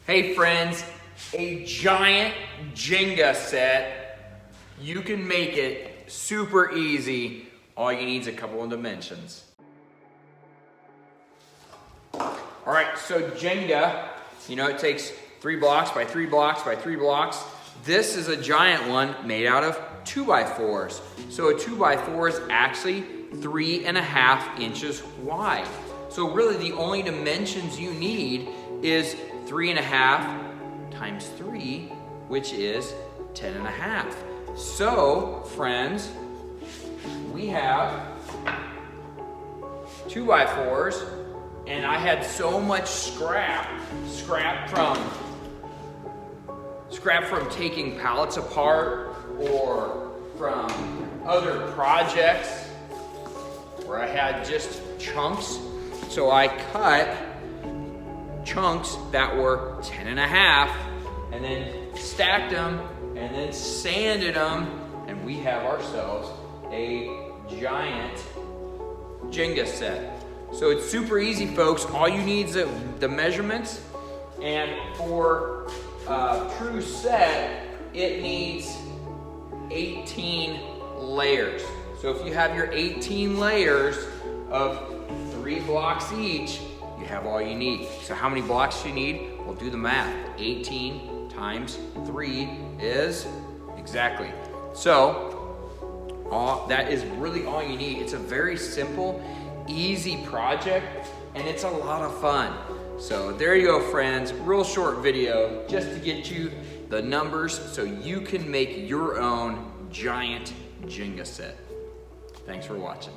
Hey friends, a giant Jenga set. You can make it super easy. All you need is a couple of dimensions. All right, so Jenga, it takes 3 blocks by 3 blocks by 3 blocks. This is a giant one made out of 2x4s. So a 2x4 is actually 3.5 inches wide. So really the only dimensions you need is 3.5 times 3, which is 10.5. So, friends, we have 2x4s, and I had so much scrap from taking pallets apart or from other projects where I had just chunks. So I cut chunks that were 10.5 and then stacked them and then sanded them, and we have ourselves a giant Jenga set. So it's super easy, folks. All you need is the measurements, and for a true set, it needs 18 layers. So if you have your 18 layers of 3 blocks each, you have all you need. So how many blocks do you need? We'll do the math. 18 times 3 is exactly. So that is really all you need. It's a very simple, easy project, and it's a lot of fun. So there you go, friends. Real short video just to get you the numbers so you can make your own giant Jenga set. Thanks for watching.